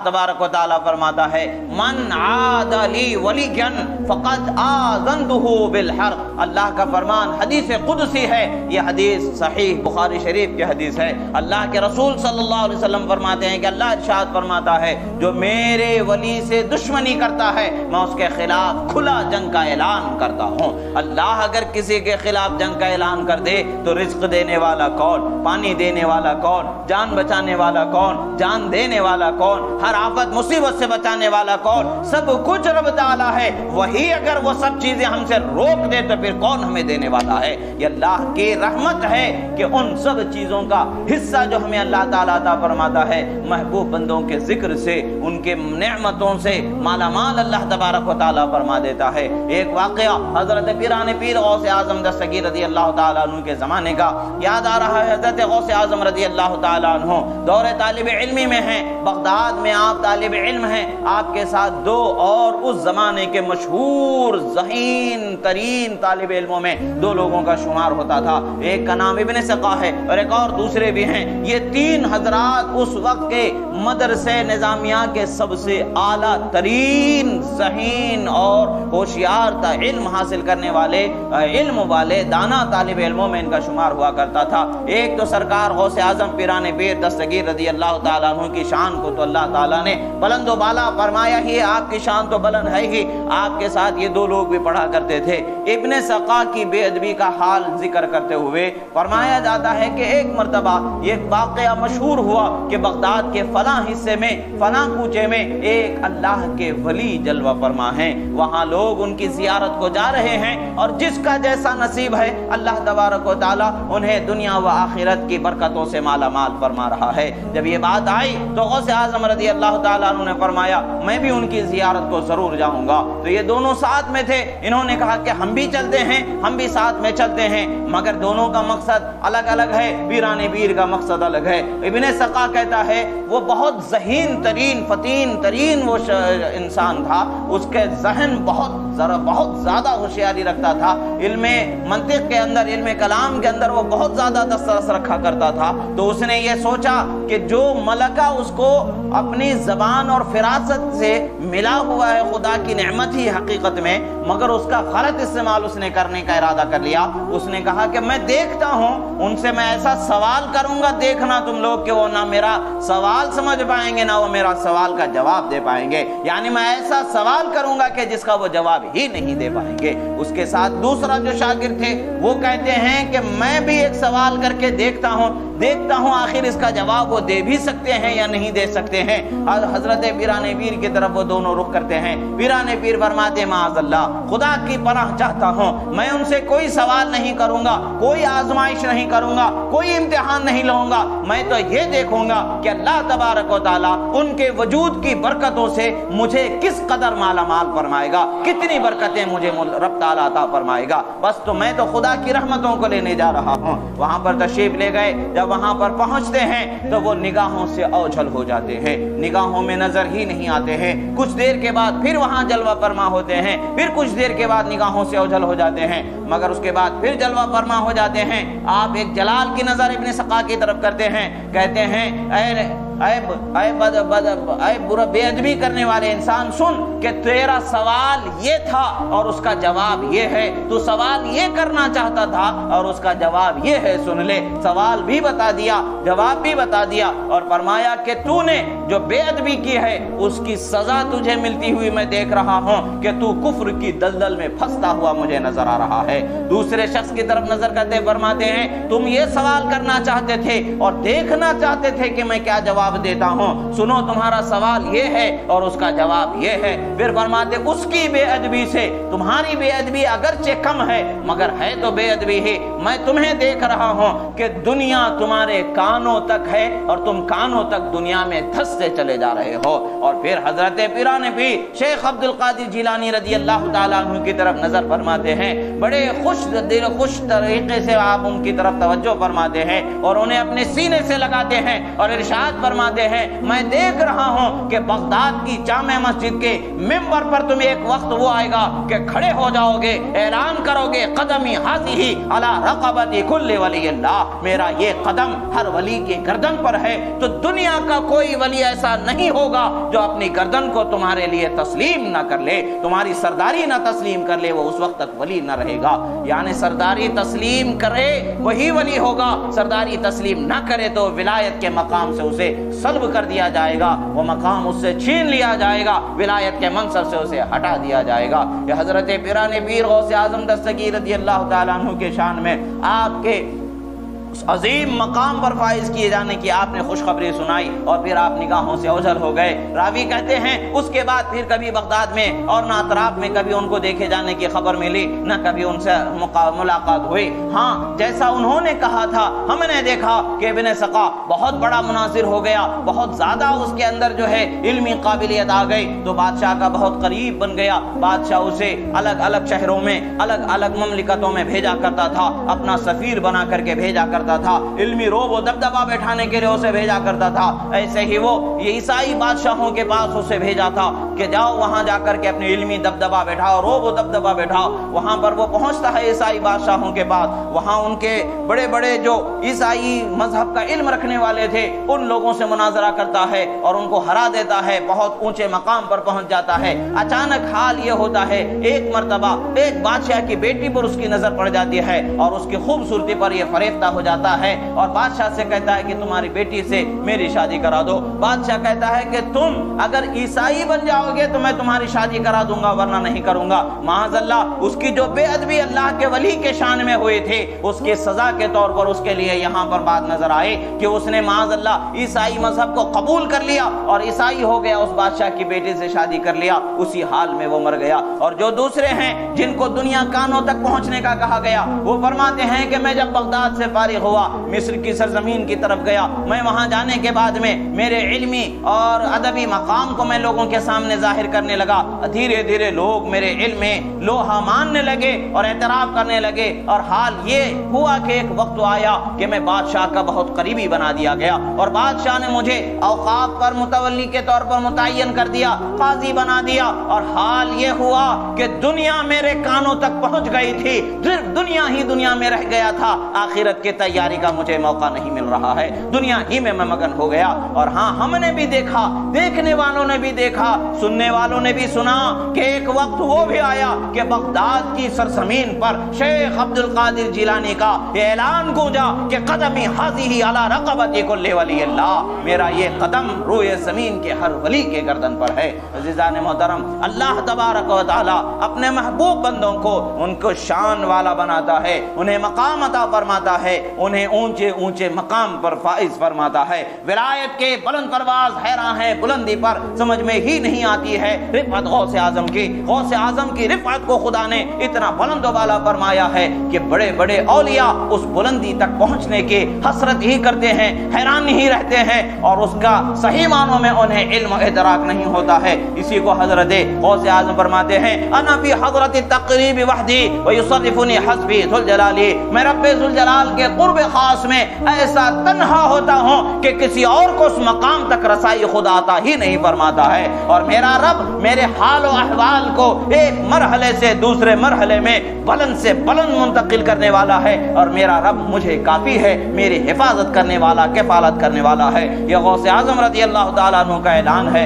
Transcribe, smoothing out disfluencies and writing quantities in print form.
तबारक व तआला फरमाता है मन आदली वलियन फक़द आज़नतुहु बिल हर्ब। अल्लाह का फरमान हदीस कुदसी है, ये हदीस सहीह बुखारी शरीफ की हदीस है। अल्लाह के रसूल सल्लल्लाहु अलैहि वसल्लम फरमाते हैं कि अल्लाह इरशाद फरमाता है जो मेरे वली से दुश्मनी करता है मैं उसके खिलाफ खुला जंग का ऐलान करता हूँ। अल्लाह अगर किसी के खिलाफ जंग का ऐलान कर दे तो रिज़्क़ देने वाला कौन, पानी देने वाला कौन, जान बचाने वाला कौन, जान देने वाला कौन, हर आफत मुसीबत से बचाने वाला कौन, सब कुछ रब ताला है। वही अगर वो सब चीजें हमसे रोक दे तो फिर कौन हमें देने वाला है। ये अल्लाह की रहमत है कि उन सब चीजों का हिस्सा जो हमें अल्लाह ताला अता फरमाता है महबूब बंदों के जिक्र से, उनके नेमतों से माला माल अल्लाह तबारक व तआला फरमा देता है। एक वाकया हजरत पीराने पीर गौसे आजम दस्तगीर रज़ी अल्लाह ताला अन्हु के जमाने का याद आ रहा है। हजरत गौसे आजम रज़ी अल्लाह ताला अन्हु दौरे तालिब इल्मी में हैं, बगदाद में आप तालिब इल्म हैं, आपके साथ दो और उस जमाने के मशहूर ज़हीन तरीन तालिब इल्मों में दो लोगों का शुमार होता था। एक का नाम इब्न सक़ा है और एक और दूसरे भी हैं। ये तीन हजरात उस वक्त के मदरसे निज़ामिया के सबसे आला तरीन ज़हीन और होशियार इल्म हासिल करने वाले इल्म वाले दाना तालिब इल्मों में इनका शुमार हुआ करता था। एक तो सरकार गौसे आजम पीराने पीर दस्तगीर रज़ी अल्लाह ताला अन्हु की शान को तो अल्लाह ताला ने बुलंदो बाला फरमाया ही, आपकी शान तो बुलंद है ही। आपके साथ ये दो लोग भी पढ़ा करते थे। इब्न सक़ा की बेअदबी का हाल जिक्र करते हुए फरमाया जाता है कि एक मरतबा ये वाक़या मशहूर हुआ कि बगदाद के फलां हिस्से में फलां कूचे में एक अल्लाह के वली जलवा फरमा हैं, वहाँ लोग उनकी ज़ियारत को जा रहे हैं और जिसका जैसा नसीब है अल्लाह तबारक व तआला उन्हें दुनिया व आखिरत की बरकतों से माला माल फरमा रहा है। जब ये बात आई तो गौसे आज़म रज़ी अल्लाह ताला अन्हु ने फरमाया मैं भी उनकी ज़ियारत को ज़रूर जाऊँगा। तो ये दोनों साथ में थे, इन्होंने कहा कि हम भी चलते हैं, हम भी साथ में चलते हैं, मगर दोनों का मकसद अलग अलग है। पीराने पीर का मकसद अलग है। इब्न सक़ा कहता है वो बहुत ज़हीन तरीन फतीन तरीन वो इंसान था, उसके जहन बहुत ज़्यादा होशियारी रखता था। इल्मे मंतिक के अंदर, इल्मे कलाम के अंदर वो बहुत ज़्यादा दस्तरस रखा करता था। तो उसने ये सोचा कि जो मलका उसको अपनी ज़बान और फिरासत से मिला हुआ है खुदा की नेमत ही हकीकत में, मगर उसका गलत इस्तेमाल उसने करने का इरादा कर लिया। उसने कहा कि मैं देखता हूँ, उनसे मैं ऐसा सवाल करूँगा, देखना तुम लोग कि वो ना मेरा सवाल समझ पाएंगे ना वो मेरा सवाल का जवाब दे पाएंगे। यानी मैं ऐसा सवाल करूँगा कि जिसका वो जवाब ही नहीं दे पाएंगे। उसके साथ दूसरा जो शागिर्द थे वो कहते हैं कि मैं भी एक सवाल करके देखता हूँ आखिर इसका जवाब वो दे भी सकते हैं या नहीं दे सकते हैं। हजरत पीराने पीर की तरफ वो दोनों रुख करते हैं। पीराने पीर फरमाते माअज़ल्लाह, खुदा की पनाह चाहता हूँ, मैं उनसे कोई सवाल नहीं करूँगा, कोई आजमाइश नहीं करूँगा, कोई इम्तिहान नहीं लूँगा। मैं तो ये देखूँगा कि अल्लाह तबारक व तआला उनके वजूद की बरकतों से मुझे किस कदर माला माल फरमाएगा, कितनी बरकतें मुझे रब ताला अता फरमाएगा। बस तो मैं तो खुदा की रहमतों को लेने जा रहा हूँ। वहाँ पर तशरीफ ले गए। जब वहाँ पर पहुँचते हैं तो वो निगाहों से ओझल हो जाते हैं, निगाहों में नजर ही नहीं आते हैं। कुछ देर के बाद फिर वहाँ जलवा फरमा होते हैं, फिर कुछ देर के बाद निगाहों से ओझल हो जाते हैं, मगर उसके बाद फिर जलवा फरमा हो जाते हैं। आप एक जलाल की नजर इब्न सक़ा की तरफ करते हैं, कहते हैं बुरा बेअदबी करने वाले इंसान, सुन कि तेरा सवाल ये था और उसका जवाब ये है। तू सवाल ये करना चाहता था और उसका जवाब ये है, सुन ले। सवाल भी बता दिया, जवाब भी बता दिया और फरमाया कि तूने जो बेअदबी की है उसकी सजा तुझे मिलती हुई मैं देख रहा हूँ कि तू कुफ्र की दलदल में फंसता हुआ मुझे नजर आ रहा है। दूसरे शख्स की तरफ नजर करते फरमाते हैं तुम ये सवाल करना चाहते थे और देखना चाहते थे कि मैं क्या जवाब देता हूँ, सुनो तुम्हारा सवाल ये है और उसका जवाब ये है। फिर फरमाते उसकी बेअदबी से तुम्हारी बेअदबी अगरचे कम है मगर है तो बेअदबी ही। मैं तुम्हें देख रहा हूँ कि दुनिया तुम्हारे कानों तक है और तुम कानों तक दुनिया में धंसते चले जा रहे हो। और फिर हजरत पीराने पीर शेख अब्दुल कादिर जिलानी रज़ी अल्लाह ताला अन्हु की तरफ नजर फरमाते हैं। बड़े खुश तरीके से आप उनकी तरफ तवज्जो फरमाते हैं और उन्हें अपने सीने से लगाते हैं और इरशाद फरमाते हैं मैं देख रहा हूँ कि बगदाद की जामे मस्जिद के मिंबर पर तुम्हें एक वक्त वो आएगा कि खड़े हो जाओगे, ऐलान करोगे कदमी हाज़िही अला रक़बती कुल्ली वली अल्लाह, मेरा ये कदम हर वली के गर्दन पर है। तो दुनिया का कोई वली ऐसा नहीं होगा जो अपनी गर्दन को तुम्हारे लिए तस्लीम ना कर ले, तुम्हारी सरदारी ना तस्लीम कर ले, वो उस वक्त तक वली ना रहेगा। यानी सरदारी तस्लीम करे वही वली होगा, सरदारी तस्लीम ना करे तो विलायत के मकाम से उसे सल्ब कर दिया जाएगा, वो मकाम उससे छीन लिया जाएगा, विलायत के मनसब से उसे हटा दिया जाएगा। ये हजरत पिराने पीर गौसे आजम दस्तगीर रज़ियल्लाहु ताला अन्हु के शान में आपके अजीम मकाम पर फाइज किए जाने की आपने खुशखबरी सुनाई और फिर आप निगाहों से ओझल हो गए। रावी कहते हैं उसके बाद फिर कभी बगदाद में और ना अतराफ में कभी उनको देखे जाने की खबर मिली, न कभी उनसे मुलाकात हुई। हाँ, जैसा उन्होंने कहा था हमने देखा कि इब्न सका बहुत बड़ा मुनासिर हो गया, बहुत ज्यादा उसके अंदर जो है इल्मी काबिलियत आ गई, तो बादशाह का बहुत करीब बन गया। बादशाह उसे अलग अलग शहरों में अलग अलग ममलिकतों में भेजा करता था, अपना सफीर बना करके भेजा करता था, इल्मी रोब व दबदबा बैठाने के लिए उसे भेजा करता था। ऐसे ही वो ये ईसाई बादशाहों के पास उसे भेजा था कि जाओ वहां जाकर के अपने इल्मी दबदबा बैठाओ, रोब व दबदबा बैठाओ। वहां पर वो पहुंचता है ईसाई बादशाहों के पास, वहां उनके बड़े बड़े जो ईसाई मजहब का इल्म रखने वाले थे उन लोगों से मुनाजरा करता है और उनको हरा देता है, बहुत ऊंचे मकाम पर पहुंच जाता है। अचानक हाल ये होता है, एक मर्तबा एक बादशाह की बेटी पर उसकी नजर पड़ जाती है और उसकी खूबसूरती पर यह फरेफ्ता हो जाता है और बादशाह से कहता है कि तुम्हारी बेटी से मेरी शादी करा दो। बादशाह कहता है कि तुम अगर ईसाई बन जाओगे तो मैं तुम्हारी शादी करा दूंगा, वरना नहीं करूंगा। माअज़ल्लाह, उसकी जो बेअदबी अल्लाह के वली के शान में हुई थी उसकी सजा के तौर पर उसके लिए यहाँ पर बात नजर आई कि उसने माअज़ल्लाह ईसाई मजहब को कबूल कर लिया और ईसाई हो गया, उस बादशाह की बेटी से शादी कर लिया, उसी हाल में वो मर गया। और जो दूसरे हैं जिनको दुनिया कानों तक पहुंचने का कहा गया, वो फरमाते हैं कि मैं जब बगदाद से फारिग हुआ मिस्र की सरजमीन की तरफ गया, मैं वहां जाने के बाद में मेरे इल्मी और अदबी मकाम को मैं लोगों के सामने जाहिर करने लगा। धीरे धीरे लोग मेरे इल्म में लोहा मानने लगे और एतराफ करने लगे और हाल ये हुआ कि एक वक्त आया कि मैं बादशाह का बहुत करीबी बना दिया गया और बादशाह ने मुझे औकाफ पर मुतवल्ली के तौर पर मुतय्यन कर दिया, काजी बना दिया। और हाल ये हुआ कि दुनिया मेरे कानों तक पहुंच गई थी, सिर्फ दुनिया ही दुनिया में रह गया था, आखिरत की तैयारी का मुझे मौका नहीं मिल रहा है, दुनिया ही में मैं मगन हो गया। और हाँ, हमने भी देखा, देखने वालों ने भी देखा, सुनने वालों ने भी सुना कि एक वक्त वो भी आया कि बगदाद की सरजमीन पर शेख अब्दुल कादिर जिलानी का ऐलान गूंजा कि कदमी हाज़िही अला रक़बती कुल्ली वली अल्लाह, मेरा ये कदम रूए जमीन के हर वली के गर्दन पर है। अज़ीज़ान मोहतरम, अल्लाह तबारक व तआला अपने महबूब बंदों को उनको शान वाला बनाता है, उन्हें मकाम अता फरमाता है, उन्हें ऊंचे ऊंचे मकाम पर फाइज फरमाता है। विलायत के बुलंद परवाज हैरान है, बुलंदी पर समझ में ही नहीं आती है रिफ़अत गौसे आजम की। गौसे आजम की रिफ़अत को खुदा ने इतना बुलंद वाला फरमाया है कि बड़े बड़े औलिया उस बुलंदी तक पहुंचने की हसरत ही करते हैं, हैरान ही रहते हैं और उसका सही मानों में उन्हें इल्म इदराक नहीं होता है। इसी को हजरत गौसे आजम फरमाते हैं, अना फी हज़रत तक़रीब वहदी व युसर्रिफुनी हस्बी ज़ुल जलाली, मैं रब्बे ज़ुल जलाल के क़ुर्ब खास में ऐसा तन्हा होता हूँ कि किसी और को उस मकाम तक रसाई खुदा अता ही नहीं फरमाता है। और मेरा रब मेरे हाल और अहवाल को एक मरहले से दूसरे मरहले में बुलंद से बुलंद मुंतकिल करने वाला है और मेरा रब मुझे काफी है, मेरी हिफाजत करने वाला, किफालत करने वाला है। यह गौसे आज़म रज़ियल्लाहु ताला अन्हु का ऐलान है।